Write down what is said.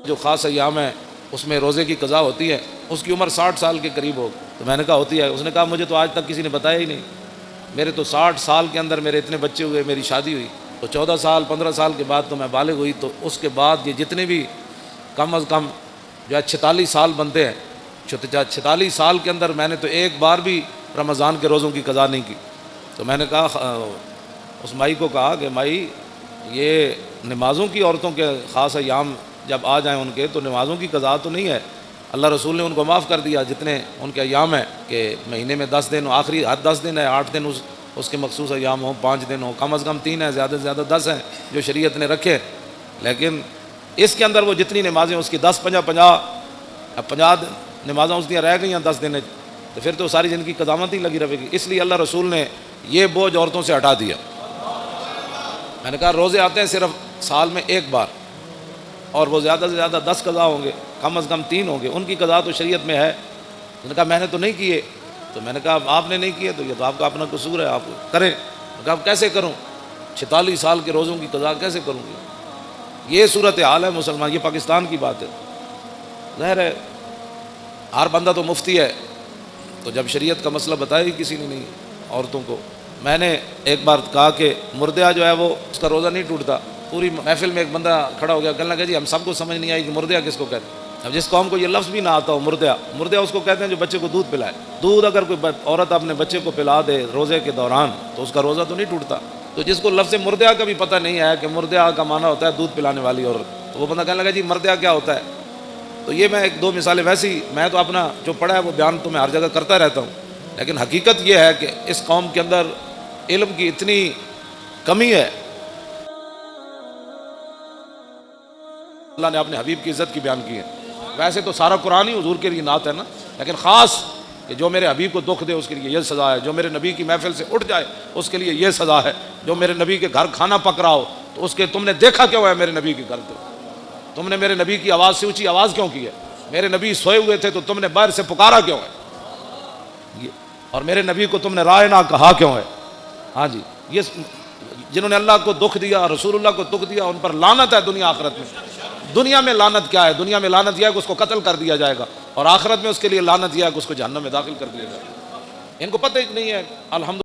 جو خاص ایام ہے اس میں روزے کی قضا ہوتی ہے، اس کی عمر 60 سال کے قریب ہو، تو میں نے کہا ہوتی ہے؟ اس نے کہا مجھے تو آج تک کسی نے بتایا ہی نہیں، میرے تو 60 سال کے اندر میرے اتنے بچے ہوئے، میری شادی ہوئی تو 14 سال 15 سال کے بعد تو میں بالغ ہوئی، تو اس کے بعد یہ جتنے بھی کم از کم جو ہے 46 سال بنتے ہیں، 46 سال کے اندر میں نے تو ایک بار بھی رمضان کے روزوں کی قضا نہیں کی۔ تو میں نے کہا اس مائی کو کہا کہ مائی یہ نمازوں کی عورتوں کے خاص ایام جب آ جائیں ان کے تو نمازوں کی قضا تو نہیں ہے، اللہ رسول نے ان کو معاف کر دیا جتنے ان کے ایام ہیں کہ مہینے میں 10 دن، آخری حد 10 دن ہے، 8 دن اس کے مخصوص ایام ہوں، 5 دن ہوں، کم از کم 3 ہیں، زیادہ سے زیادہ 10 ہیں جو شریعت نے رکھے، لیکن اس کے اندر وہ جتنی نمازیں اس کی 10 50 نمازیں اس دیا رہ گئی ہیں 10 دن، تو پھر تو ساری زندگی قضامت ہی لگی رہے گی، اس لیے اللہ رسول نے یہ بوجھ عورتوں سے ہٹا دیا۔ میں نے کہا روزے آتے ہیں صرف سال میں ایک بار، اور وہ زیادہ سے زیادہ 10 قضا ہوں گے، کم از کم 3 ہوں گے، ان کی قضا تو شریعت میں ہے۔ میں نے کہا میں نے تو نہیں کیے، تو میں نے کہا آپ نے نہیں کیے تو یہ تو آپ کا اپنا قصور ہے، آپ کریں۔ میں نے کہا کیسے کروں، 46 سال کے روزوں کی قضا کیسے کروں گی؟ یہ صورتحال ہے مسلمان، یہ پاکستان کی بات ہے۔ ظاہر ہے ہر بندہ تو مفتی ہے، تو جب شریعت کا مسئلہ بتایا ہی کسی نے نہیں عورتوں کو۔ میں نے ایک بار کہا کہ مردہ جو ہے وہ اس کا روزہ نہیں ٹوٹتا، پوری محفل میں ایک بندہ کھڑا ہو گیا، کہنے لگا جی ہم سب کو سمجھ نہیں آئی کہ مردہ کس کو کہتے ہیں۔ اب جس قوم کو یہ لفظ بھی نہ آتا ہو مردہ اس کو کہتے ہیں جو بچے کو دودھ پلائے۔ دودھ اگر کوئی عورت اپنے بچے کو پلا دے روزے کے دوران تو اس کا روزہ تو نہیں ٹوٹتا۔ تو جس کو لفظ مردہ کا بھی پتہ نہیں ہے کہ مردہ کا معنی ہوتا ہے دودھ پلانے والی عورت، تو وہ بندہ کہنے لگا جی مردہ کیا ہوتا ہے؟ تو یہ میں ایک دو مثالیں، ویسی میں تو اپنا جو پڑھا ہے وہ بیان تو میں ہر جگہ کرتا رہتا ہوں، لیکن حقیقت یہ ہے کہ اس قوم کے اندر علم کی اتنی کمی ہے۔ اللہ نے اپنے حبیب کی عزت کی بیان کی ہے، ویسے تو سارا قرآن ہی حضور کے لیے نعت ہے نا، لیکن خاص کہ جو میرے حبیب کو دکھ دے اس کے لیے یہ سزا ہے، جو میرے نبی کی محفل سے اٹھ جائے اس کے لیے یہ سزا ہے، جو میرے نبی کے گھر کھانا پک رہا ہو تو اس کے تم نے دیکھا کیوں ہے میرے نبی کے گھر پہ؟ تم نے میرے نبی کی آواز سے اونچی آواز کیوں کی ہے؟ میرے نبی سوئے ہوئے تھے تو تم نے باہر سے پکارا کیوں ہے؟ اور میرے نبی کو تم نے رائے نہ کہا کیوں ہے؟ ہاں جی، یہ جنہوں نے اللہ کو دکھ دیا، رسول اللہ کو دکھ دیا، ان پر لعنت ہے دنیا آخرت میں۔ دنیا میں لعنت کیا ہے؟ دنیا میں لعنت یہ ہے کہ اس کو قتل کر دیا جائے گا، اور آخرت میں اس کے لیے لعنت یہ ہے کہ اس کو جہنم میں داخل کر دیا جائے گا۔ ان کو پتہ ہی نہیں ہے الحمد